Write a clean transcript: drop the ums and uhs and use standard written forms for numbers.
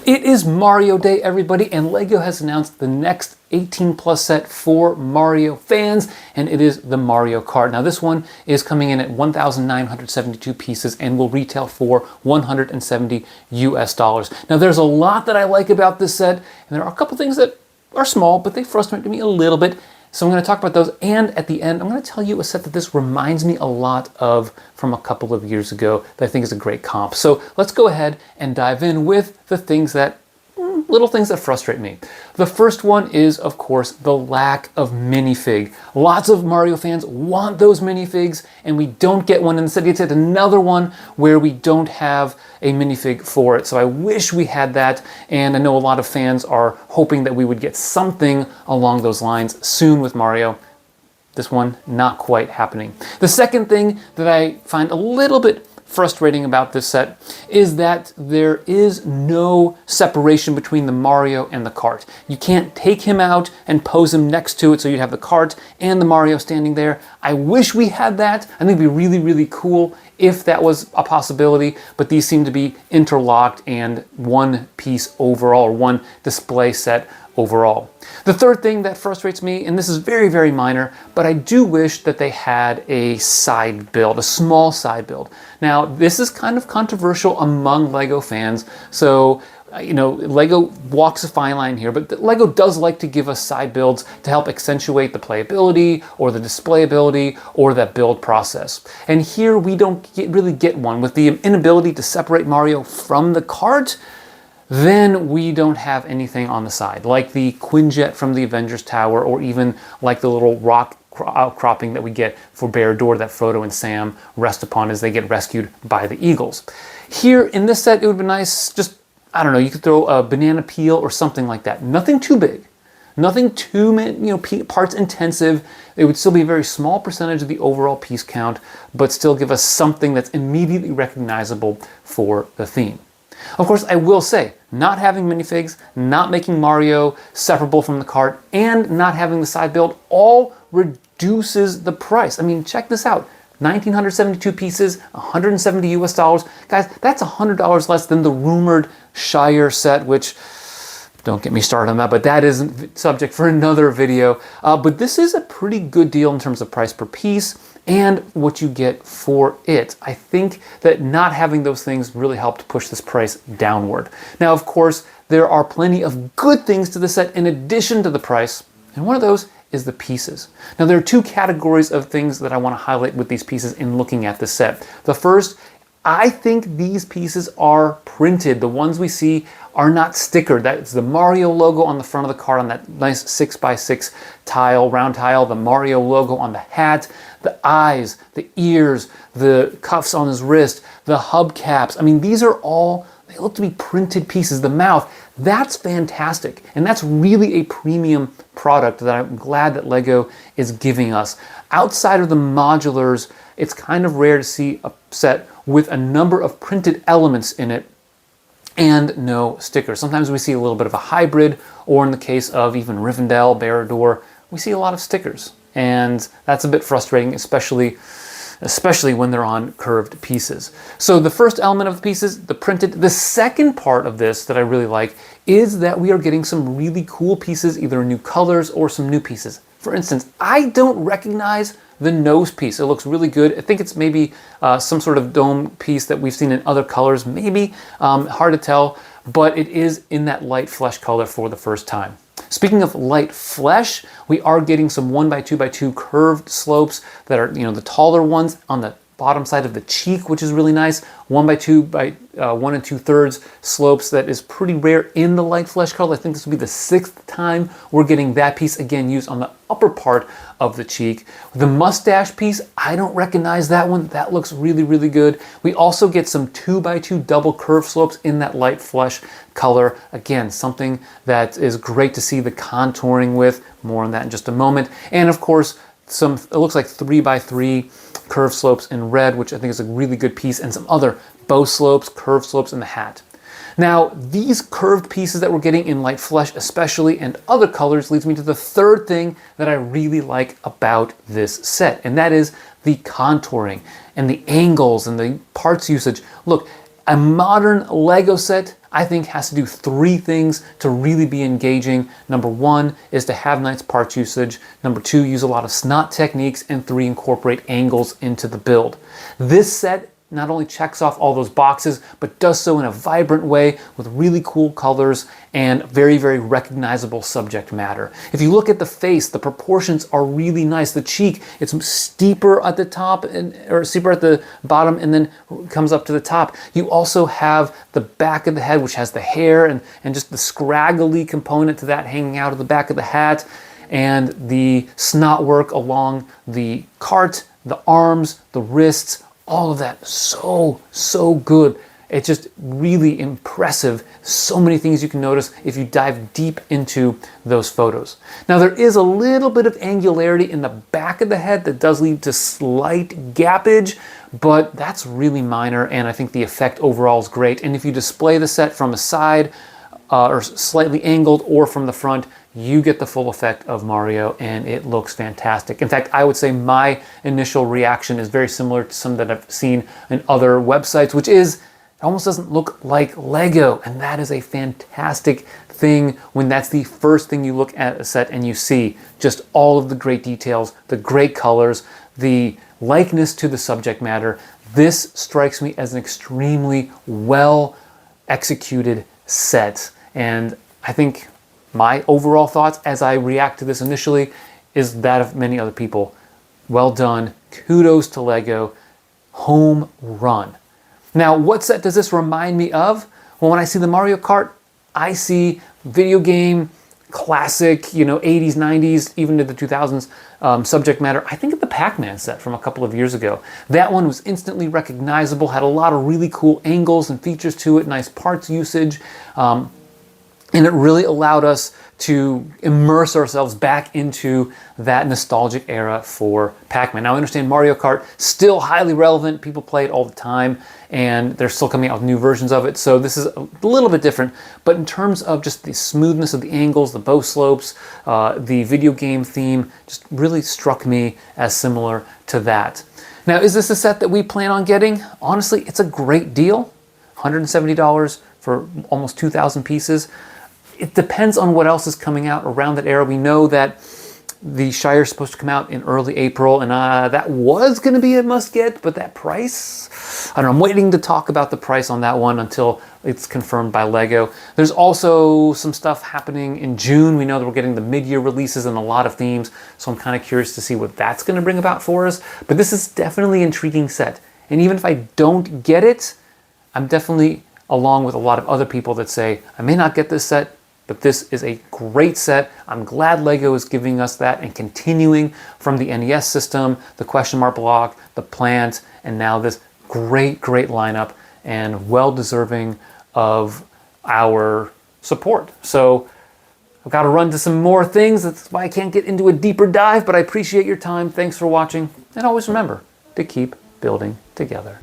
It is Mario Day, everybody, and LEGO has announced the next 18 plus set for Mario fans, and it is the Mario Kart. Now this one is coming in at 1,972 pieces and will retail for 170 US dollars. Now there's a lot that I like about this set, and there are a couple things that are small, but they frustrate me a little bit. So I'm going to talk about those, and at the end I'm going to tell you a set that this reminds me a lot of from a couple of years ago that I think is a great comp. So let's go ahead and dive in with the things that little things that frustrate me. The first one is, of course, the lack of minifig. Lots of Mario fans want those minifigs, and we don't get one. Instead, it's yet another one where we don't have a minifig for it. So I wish we had that, and I know a lot of fans are hoping that we would get something along those lines soon with Mario. This one, not quite happening. The second thing that I find a little bit frustrating about this set is that there is no separation between the Mario and the Kart. You can't take him out and pose him next to it so you'd have the Kart and the Mario standing there. I wish we had that. I think it'd be really, really cool if that was a possibility, but these seem to be interlocked and one piece overall, or one display set overall. The third thing that frustrates me, and this is very, very minor, but I do wish that they had a side build, a small side build. Now, this is kind of controversial among LEGO fans, so you know, LEGO walks a fine line here, but LEGO does like to give us side builds to help accentuate the playability or the displayability or that build process. And here we don't really get one. With the inability to separate Mario from the Kart, then we don't have anything on the side, like the Quinjet from the Avengers Tower, or even like the little rock outcropping that we get for Bear-Dor that Frodo and Sam rest upon as they get rescued by the Eagles. Here in this set, it would be nice, just, I don't know, you could throw a banana peel or something like that. Nothing too big, nothing too parts intensive. It would still be a very small percentage of the overall piece count, but still give us something that's immediately recognizable for the theme. Of course, I will say, not having minifigs, not making Mario separable from the Kart, and not having the side build all reduces the price. I mean, check this out. 1,972 pieces, 170 US dollars. Guys, that's $100 less than the rumored Shire set, which, don't get me started on that, but that isn't subject for another video. But this is a pretty good deal in terms of price per piece and what you get for it. I think that not having those things really helped push this price downward. Now, of course, there are plenty of good things to the set in addition to the price, and one of those is the pieces. Now, there are two categories of things that I want to highlight with these pieces in looking at the set. The first, I think these pieces are printed. The ones we see are not stickered. That's the Mario logo on the front of the card on that nice 6x6 tile, round tile, the Mario logo on the hat, the eyes, the ears, the cuffs on his wrist, the hubcaps. I mean, these are all, they look to be printed pieces. The mouth, that's fantastic. And that's really a premium product that I'm glad that LEGO is giving us. Outside of the modulars, it's kind of rare to see a set with a number of printed elements in it and no stickers. Sometimes we see a little bit of a hybrid, or in the case of even Rivendell, Bear-Dor, we see a lot of stickers. And that's a bit frustrating, especially when they're on curved pieces. So the first element of the pieces, the printed. The second part of this that I really like is that we are getting some really cool pieces, either new colors or some new pieces. For instance, I don't recognize the nose piece. It looks really good. I think it's maybe some sort of dome piece that we've seen in other colors, maybe, hard to tell, but it is in that light flesh color for the first time. Speaking of light flesh, we are getting some 1x2x2 curved slopes that are, the taller ones on the bottom side of the cheek, which is really nice. 1x2 by 1 2/3 slopes that is pretty rare in the light flesh color. I think this will be the 6th time we're getting that piece again used on the upper part of the cheek. The mustache piece, I don't recognize that one. That looks really, really good. We also get some 2x2 double curve slopes in that light flesh color. Again, something that is great to see the contouring with. More on that in just a moment. And of course, it looks like 3x3 curve slopes in red, which I think is a really good piece, and some other bow slopes, curved slopes in the hat. Now, these curved pieces that we're getting in light flesh especially, and other colors, leads me to the third thing that I really like about this set, and that is the contouring and the angles and the parts usage. Look, A modern Lego set, I think, has to do three things to really be engaging. Number one is to have nice parts usage. Number two, use a lot of SNOT techniques. And three, incorporate angles into the build. This set not only checks off all those boxes, but does so in a vibrant way with really cool colors and very, very recognizable subject matter. If you look at the face, the proportions are really nice. The cheek, it's steeper at the top or steeper at the bottom and then comes up to the top. You also have the back of the head, which has the hair and just the scraggly component to that hanging out of the back of the hat, and the snot work along the cart, the arms, the wrists, all of that, so good. It's just really impressive. So many things you can notice if you dive deep into those photos. Now there is a little bit of angularity in the back of the head that does lead to slight gappage, but that's really minor, and I think the effect overall is great. And if you display the set from a side or slightly angled or from the front, you get the full effect of Mario, and it looks fantastic. In fact, I would say my initial reaction is very similar to some that I've seen in other websites, which is it almost doesn't look like Lego, and that is a fantastic thing when that's the first thing you look at a set and you see just all of the great details, the great colors, the likeness to the subject matter. This strikes me as an extremely well executed set, and I think my overall thoughts as I react to this initially is that of many other people. Well done. Kudos to Lego. Home run. Now, what set does this remind me of? Well, when I see the Mario Kart, I see video game, classic, 80s, 90s, even to the 2000s subject matter. I think of the Pac-Man set from a couple of years ago. That one was instantly recognizable, had a lot of really cool angles and features to it, nice parts usage. And it really allowed us to immerse ourselves back into that nostalgic era for Pac-Man. Now I understand Mario Kart, still highly relevant, people play it all the time, and they're still coming out with new versions of it, so this is a little bit different. But in terms of just the smoothness of the angles, the bow slopes, the video game theme, just really struck me as similar to that. Now, is this a set that we plan on getting? Honestly, it's a great deal. $170 for almost 2,000 pieces. It depends on what else is coming out around that era. We know that the Shire is supposed to come out in early April, and that was going to be a must-get, but that price, I don't know, I'm waiting to talk about the price on that one until it's confirmed by Lego. There's also some stuff happening in June. We know that we're getting the mid-year releases and a lot of themes, so I'm kind of curious to see what that's going to bring about for us. But this is definitely an intriguing set, and even if I don't get it, I'm definitely along with a lot of other people that say, I may not get this set, but this is a great set. I'm glad Lego is giving us that and continuing from the NES system, the question mark block, the plant, and now this great lineup, and well deserving of our support. So I've got to run to some more things. That's why I can't get into a deeper dive, but I appreciate your time. Thanks for watching, and always remember to keep building together.